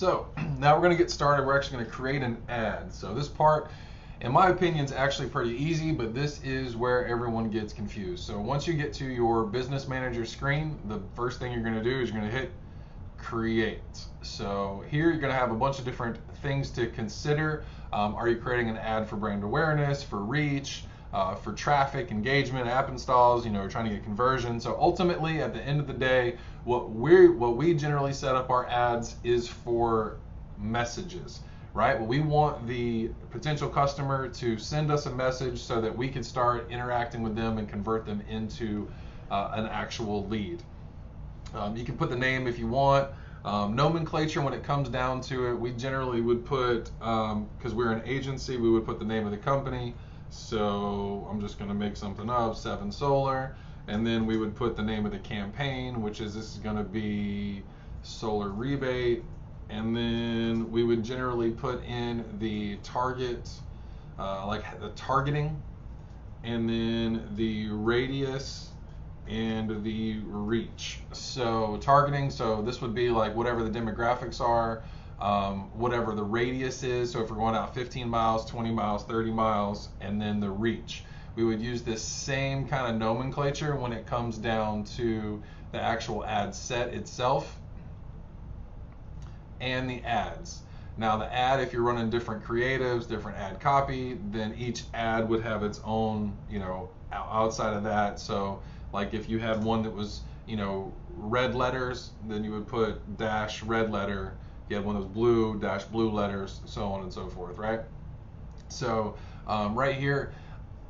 So now we're going to get started. We're actually going to create an ad. So this part, in my opinion, is actually pretty easy, but this is where everyone gets confused. So once you get to your business manager screen, the first thing you're going to do is you're going to hit create. So here you're going to have a bunch of different things to consider. Are you creating an ad for brand awareness, for reach, for traffic, engagement, app installs, you're trying to get conversion. So ultimately, at the end of the day, what we generally set up our ads is for messages, right? Well, we want the potential customer to send us a message so that we can start interacting with them and convert them into an actual lead. You can put the name if you want. Nomenclature, when it comes down to it, we generally would put, because we're an agency, we would put the name of the company. So I'm just going to make something up, 7Solar, and then we would put the name of the campaign, which is, this is going to be solar rebate, and then we would generally put in the target, like the targeting, and then the radius and the reach. So targeting, so this would be like whatever the demographics are, whatever the radius is. So if we're going out 15 miles, 20 miles, 30 miles, and then the reach. We would use this same kind of nomenclature when it comes down to the actual ad set itself and the ads. Now the ad, if you're running different creatives, different ad copy, then each ad would have its own, outside of that. So like if you had one that was, red letters, then you would put dash red letter. If you had one that was blue, dash blue letters, so on and so forth, right? So right here,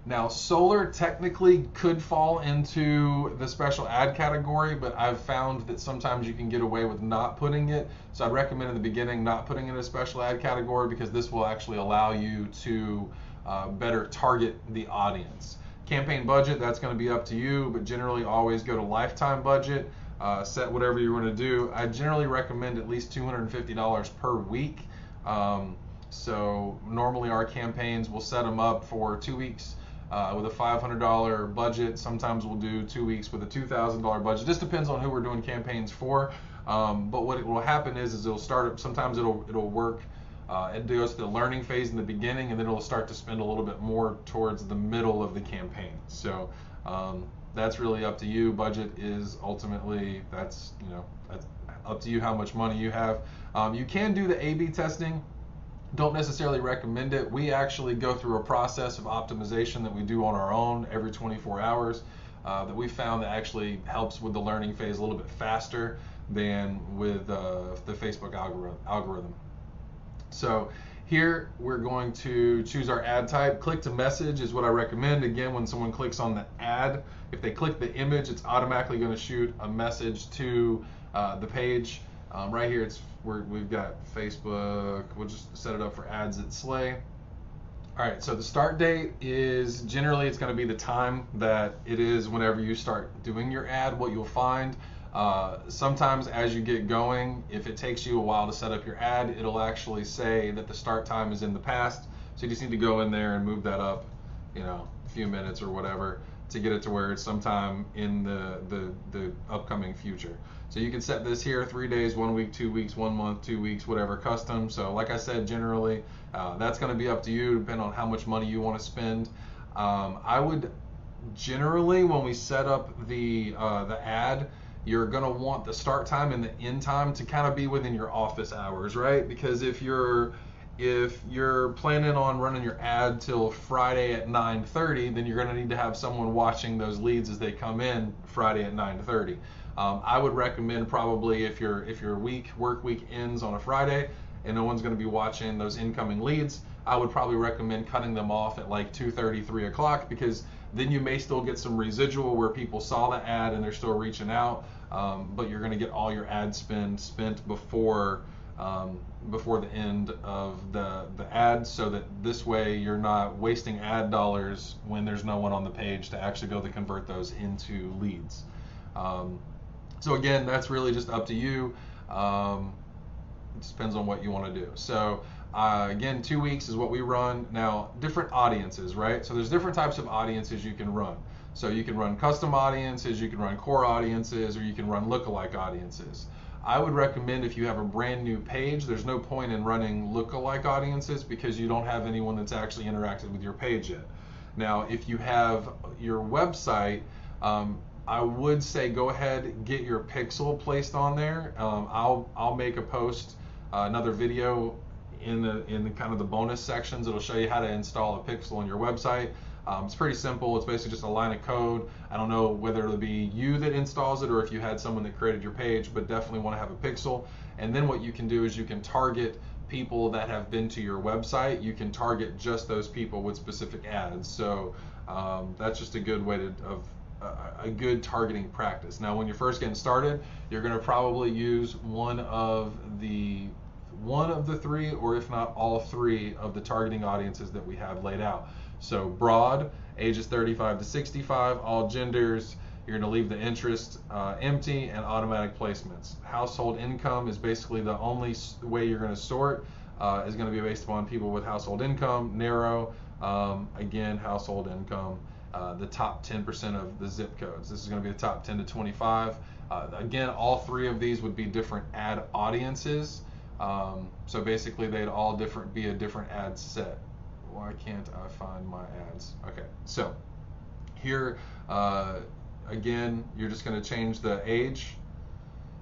now solar technically could fall into the special ad category, but I've found that sometimes you can get away with not putting it. So I'd recommend in the beginning not putting it in a special ad category, because this will actually allow you to better target the audience. Campaign budget, that's going to be up to you, but generally always go to lifetime budget. Set whatever you want to do. I generally recommend at least $250 per week. So normally our campaigns, we'll set them up for 2 weeks with a $500 budget. Sometimes we'll do 2 weeks with a $2,000 budget. Just depends on who we're doing campaigns for. But what will happen is it'll start. Sometimes it'll work. It goes to the learning phase in the beginning, and then it'll start to spend a little bit more towards the middle of the campaign. So that's really up to you. Budget is ultimately, that's up to you how much money you have. You can do the A/B testing. Don't necessarily recommend it. We actually go through a process of optimization that we do on our own every 24 hours that we found that actually helps with the learning phase a little bit faster than with the Facebook algorithm. So here we're going to choose our ad type. Click to message is what I recommend. Again, when someone clicks on the ad, if they click the image, it's automatically going to shoot a message to the page. Right here, we've got Facebook. We'll just set it up for ads at Slay. All right, so the start date is generally, it's going to be the time that it is whenever you start doing your ad. What you'll find, sometimes as you get going, if it takes you a while to set up your ad, it'll actually say that the start time is in the past. So you just need to go in there and move that up, a few minutes or whatever, to get it to where it's sometime in the upcoming future. So you can set this here 3 days, 1 week, 2 weeks, 1 month, 2 weeks, whatever, custom. So like I said, generally that's going to be up to you, depending on how much money you want to spend. I would generally, when we set up the ad, you're going to want the start time and the end time to kind of be within your office hours, right? Because if you're planning on running your ad till Friday at 9:30, then you're going to need to have someone watching those leads as they come in Friday at 9:30. I would recommend probably if your work week ends on a Friday and no one's going to be watching those incoming leads, I would probably recommend cutting them off at like 2:30, 3 o'clock, because then you may still get some residual where people saw the ad and they're still reaching out, but you're going to get all your ad spend spent before the end of the ad, so that this way you're not wasting ad dollars when there's no one on the page to actually be able to convert those into leads. So again, that's really just up to you. It depends on what you want to do. So again, 2 weeks is what we run. Now, different audiences, right? So there's different types of audiences you can run. So you can run custom audiences, you can run core audiences, or you can run lookalike audiences. I would recommend if you have a brand new page, there's no point in running lookalike audiences because you don't have anyone that's actually interacted with your page yet. Now, if you have your website, I would say go ahead, get your pixel placed on there. I'll make a post, another video in the kind of the bonus sections. It'll show you how to install a pixel on your website. It's pretty simple. It's basically just a line of code. I don't know whether it'll be you that installs it or if you had someone that created your page, but definitely want to have a pixel. And then what you can do is you can target people that have been to your website. You can target just those people with specific ads. So that's just a good way of a good targeting practice. Now, when you're first getting started, you're going to probably use one of the three, or if not all three of the targeting audiences that we have laid out. So broad, ages 35 to 65, all genders. You're going to leave the interest empty, and automatic placements. Household income is basically the only way you're going to sort, is going to be based upon people with household income. Narrow, again, household income. The top 10% of the zip codes. This is going to be the top 10 to 25. Again, all three of these would be different ad audiences. So basically, they'd all be a different ad set. Why can't I find my ads? Okay, so here, again, you're just going to change the age.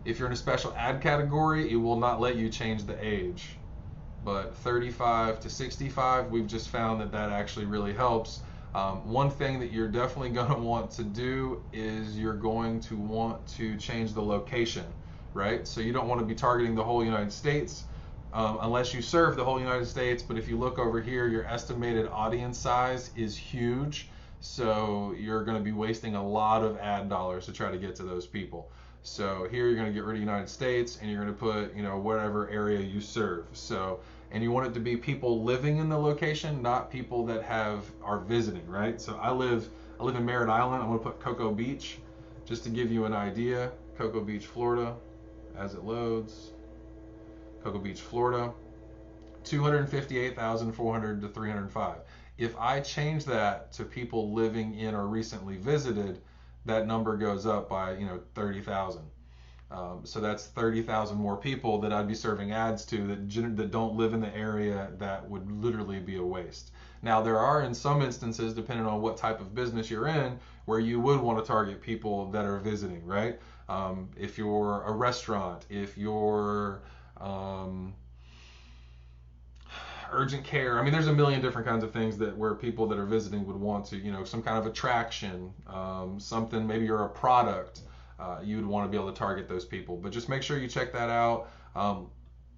If you're in a special ad category, it will not let you change the age. But 35 to 65, we've just found that actually really helps. One thing that you're definitely going to want to do is you're going to want to change the location, right? So you don't want to be targeting the whole United States unless you serve the whole United States. But if you look over here, your estimated audience size is huge. So you're going to be wasting a lot of ad dollars to try to get to those people. So here you're going to get rid of United States, and you're going to put, whatever area you serve. So, and you want it to be people living in the location, not people that are visiting, right? So I live in Merritt Island. I'm going to put Cocoa Beach just to give you an idea. Cocoa Beach, Florida, as it loads. Cocoa Beach, Florida, 258,400 to 305. If I change that to people living in or recently visited, that number goes up by 30,000. So that's 30,000 more people that I'd be serving ads to that don't live in the area. That would literally be a waste. Now, there are in some instances, depending on what type of business you're in, where you would want to target people that are visiting, right? If you're a restaurant, if you're urgent care. I mean, there's a million different kinds of things where people that are visiting would want to, some kind of attraction, something, maybe you're a product, you would want to be able to target those people. But just make sure you check that out.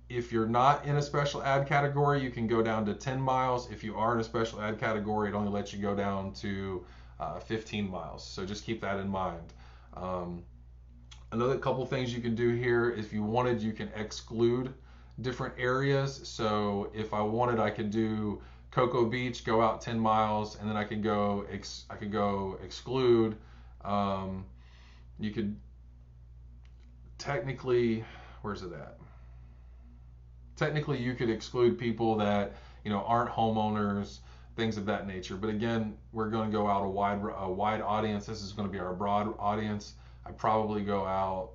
If you're not in a special ad category, you can go down to 10 miles. If you are in a special ad category, it only lets you go down to 15 miles. So just keep that in mind. Another couple things you can do here, if you wanted, you can exclude different areas. So if I wanted, I could do Cocoa Beach, go out 10 miles, and then I could go exclude. You could technically, where's it at? Technically, you could exclude people that aren't homeowners, things of that nature. But again, we're going to go out a wide audience. This is going to be our broad audience. I'd probably go out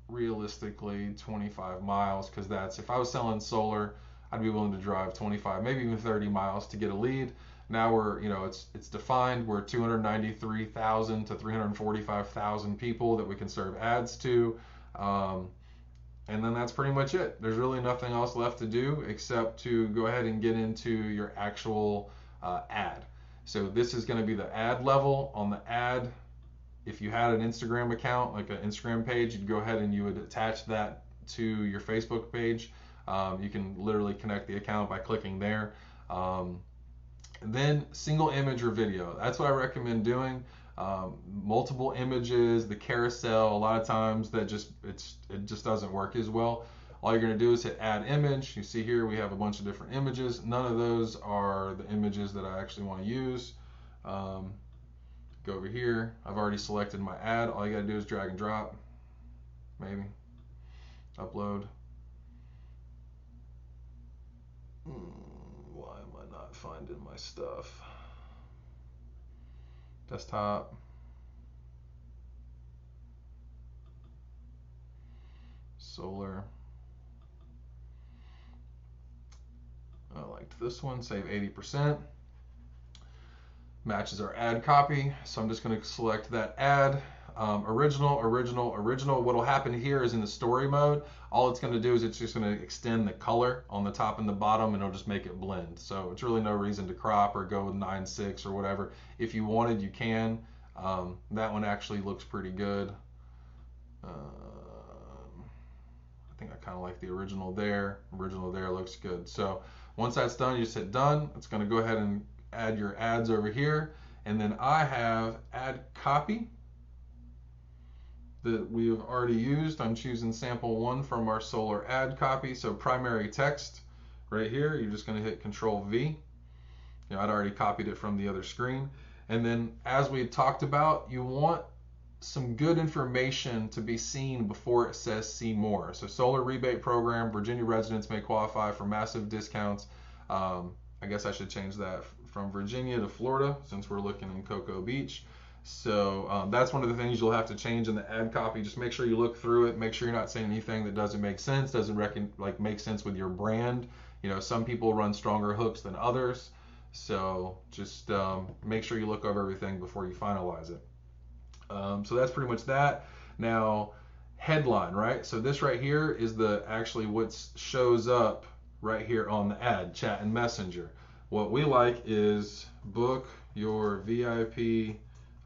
realistically 25 miles, because that's, if I was selling solar, I'd be willing to drive 25, maybe even 30 miles to get a lead. Now we're, it's defined. We're 293,000 to 345,000 people that we can serve ads to. And then that's pretty much it. There's really nothing else left to do except to go ahead and get into your actual ad. So this is going to be the ad level. On the ad, if you had an Instagram account, like an Instagram page, you'd go ahead and you would attach that to your Facebook page. You can literally connect the account by clicking there. Then single image or video. That's what I recommend doing. Multiple images, the carousel, a lot of times it just doesn't work as well. All you're going to do is hit add image. You see here we have a bunch of different images. None of those are the images that I actually want to use. Go over here. I've already selected my ad. All you got to do is drag and drop. Maybe. Upload. Why am I not finding my stuff? Desktop. Solar. I liked this one, save 80%. Matches our ad copy. So I'm just going to select that ad. Original. What will happen here is in the story mode, all it's going to do is it's just going to extend the color on the top and the bottom, and it'll just make it blend. So it's really no reason to crop or go with 9:6 or whatever. If you wanted, you can. That one actually looks pretty good. I think I kind of like the original there. Original there looks good. So once that's done, you just hit done. It's going to go ahead and add your ads over here. And then I have ad copy that we have already used. I'm choosing sample 1 from our solar ad copy. So primary text right here, you're just going to hit Control V. You know, I'd already copied it from the other screen. And then as we talked about, you want some good information to be seen before it says see more. So solar rebate program, Virginia residents may qualify for massive discounts. I guess I should change that from Virginia to Florida since we're looking in Cocoa Beach. So that's one of the things you'll have to change in the ad copy. Just make sure you look through it, make sure you're not saying anything that doesn't make sense, doesn't make sense with your brand. You know, some people run stronger hooks than others. So just make sure you look over everything before you finalize it. So that's pretty much that. Now, headline, right? So this right here is actually what shows up right here on the ad, chat and messenger. What we like is book your VIP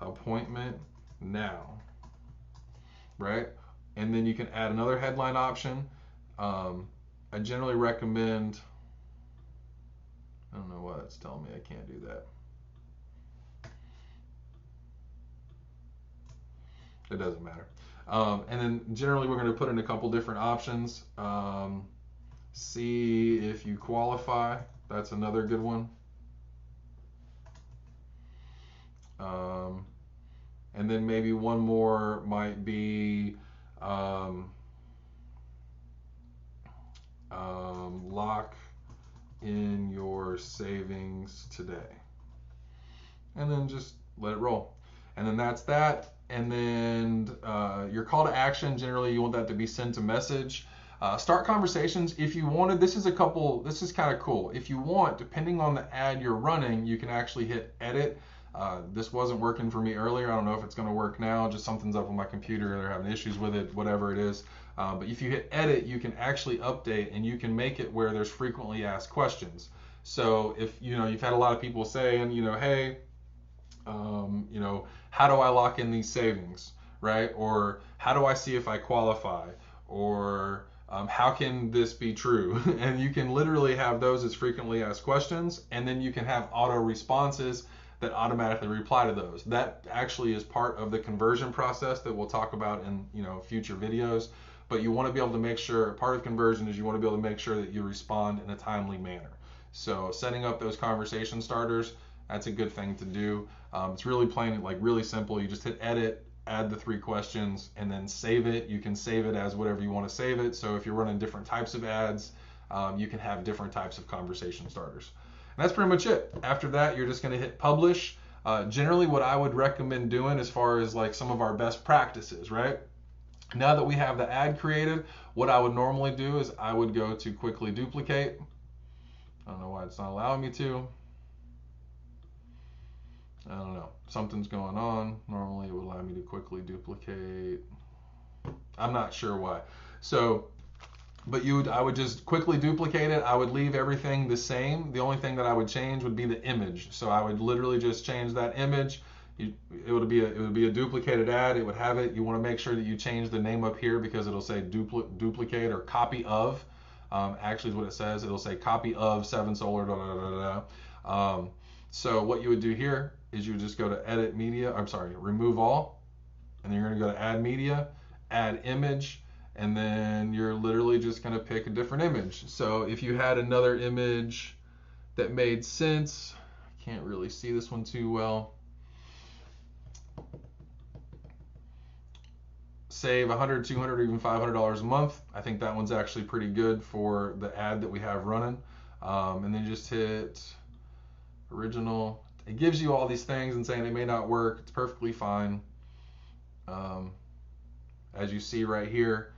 appointment now, right? And then you can add another headline option. I generally recommend, I don't know why it's telling me I can't do that. It doesn't matter. And then generally we're going to put in a couple different options. See if you qualify. That's another good one. And then maybe one more might be lock in your savings today. And then just let it roll. And then that's that. And then your call to action, generally you want that to be sent a message. Start conversations if you wanted. This is kind of cool. If you want, depending on the ad you're running, you can actually hit edit. This wasn't working for me earlier. I don't know if it's going to work now. Just something's up on my computer. They're having issues with it, whatever it is. But if you hit edit, you can actually update and you can make it where there's frequently asked questions. So if you've had a lot of people saying, hey, how do I lock in these savings, right? Or how do I see if I qualify? Or how can this be true? And you can literally have those as frequently asked questions, and then you can have auto responses that automatically reply to those. That actually is part of the conversion process that we'll talk about in future videos. But you want to be able to make sure, part of conversion is you want to be able to make sure that you respond in a timely manner. So setting up those conversation starters, that's a good thing to do. It's really plain, really simple. You just hit edit, add the 3 questions, and then save it. You can save it as whatever you want to save it. So if you're running different types of ads, you can have different types of conversation starters. And that's pretty much it. After that, you're just going to hit publish. Generally, what I would recommend doing as far as some of our best practices, right? Now that we have the ad created, what I would normally do is I would go to quickly duplicate. I don't know why it's not allowing me to. I don't know. Something's going on. Normally it would allow me to quickly duplicate. I'm not sure why. So, but I would just quickly duplicate it. I would leave everything the same. The only thing that I would change would be the image. So I would literally just change that image. It would be a duplicated ad. It would have it. You want to make sure that you change the name up here because it'll say duplicate or copy of. Actually is what it says. It'll say copy of 7Solar. So what you would do here is you would just go to edit media. Remove all, and then you're going to go to add media, add image, and then you're literally just going to pick a different image. So if you had another image that made sense, I can't really see this one too well. Save $100, $200, or even $500 a month. I think that one's actually pretty good for the ad that we have running. And then just hit original. It gives you all these things and saying they may not work. It's perfectly fine. As you see right here,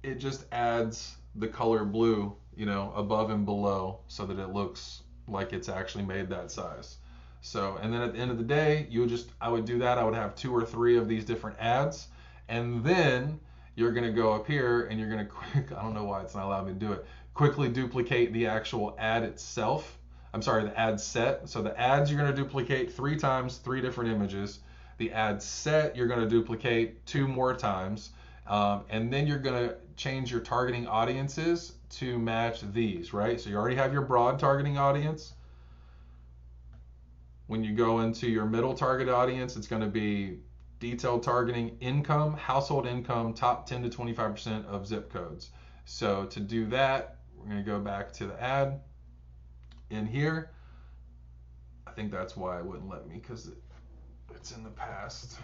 it just adds the color blue, you know, above and below so that it looks like it's actually made that size. So, and then at the end of the day, I would do that. I would have 2 or 3 of these different ads, and then you're going to go up here and you're going to I don't know why it's not allowing me to do it, quickly duplicate the actual ad itself. I'm sorry, the ad set. So the ads you're going to duplicate 3 times, 3 different images. The ad set you're going to duplicate 2 more times. And then you're going to change your targeting audiences to match these, right? So you already have your broad targeting audience. When you go into your middle target audience, it's going to be detailed targeting, income, household income, top 10 to 25% of zip codes. So to do that, we're going to go back to the ad in here. I think that's why it wouldn't let me, because it's in the past.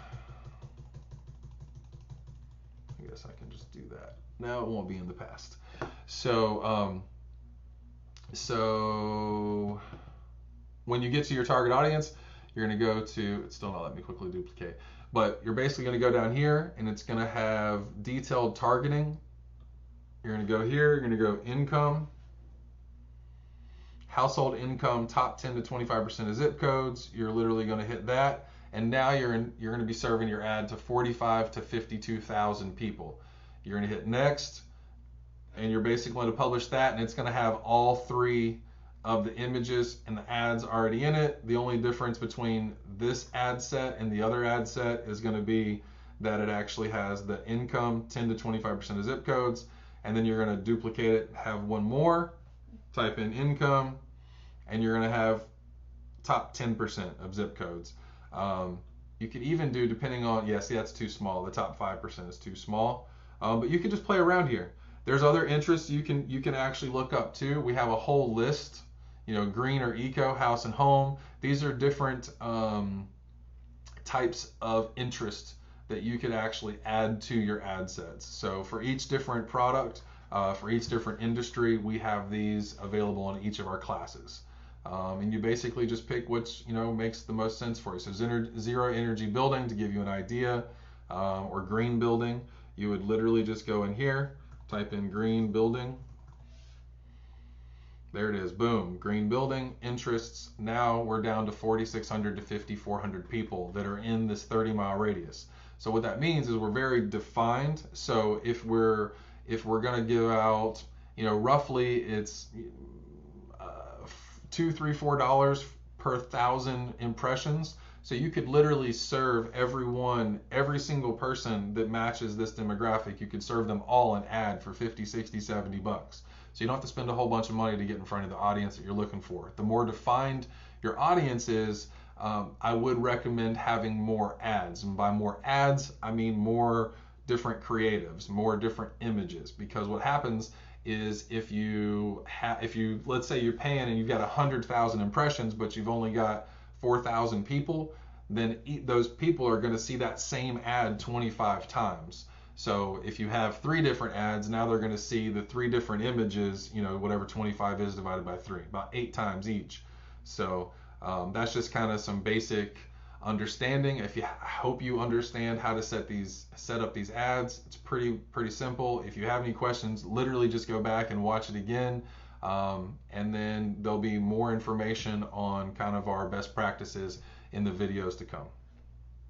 I guess I can just do that. Now it won't be in the past. So when you get to your target audience, you're going to go to, it's still not letting me quickly duplicate, but you're basically going to go down here and it's going to have detailed targeting. You're going to go here, you're going to go income, household income, top 10 to 25% of zip codes. You're literally going to hit that. And now you're going to be serving your ad to 45 to 52,000 people. You're going to hit next, and you're basically going to publish that, and it's going to have all 3 of the images and the ads already in it. The only difference between this ad set and the other ad set is going to be that it actually has the income, 10 to 25% of zip codes, and then you're going to duplicate it, have one more, type in income, and you're going to have top 10% of zip codes. You could even do, depending on, yeah, see, that's too small. The top 5% is too small. But you could just play around here. There's other interests you can actually look up too. We have a whole list, you know, green or eco, house and home. These are different types of interest that you could actually add to your ad sets. So for each different product, for each different industry, we have these available in each of our classes. And you basically just pick which, you know, makes the most sense for you. So zero energy building, to give you an idea, or green building, you would literally just go in here, type in green building. There it is, boom, green building, interests. Now we're down to 4,600 to 5,400 people that are in this 30-mile radius. So what that means is we're very defined. So if we're going to give out, you know, roughly it's $2, $3, $4 per 1,000 impressions. So you could literally serve every single person that matches this demographic. You could serve them all an ad for 50, 60, 70 bucks. So you don't have to spend a whole bunch of money to get in front of the audience that you're looking for. The more defined your audience is, I would recommend having more ads. And by more ads, I mean more different creatives, more different images. Because what happens is if you let's say you're paying and you've got 100,000 impressions, but you've only got 4,000 people, then those people are going to see that same ad 25 times. So if you have 3 different ads, now they're going to see the 3 different images, you know, whatever 25 is divided by 3, about 8 times each. So that's just kind of some basic understanding. I hope you understand how to set up these ads. It's pretty simple. If you have any questions, literally just go back and watch it again, and then there'll be more information on kind of our best practices in the videos to come.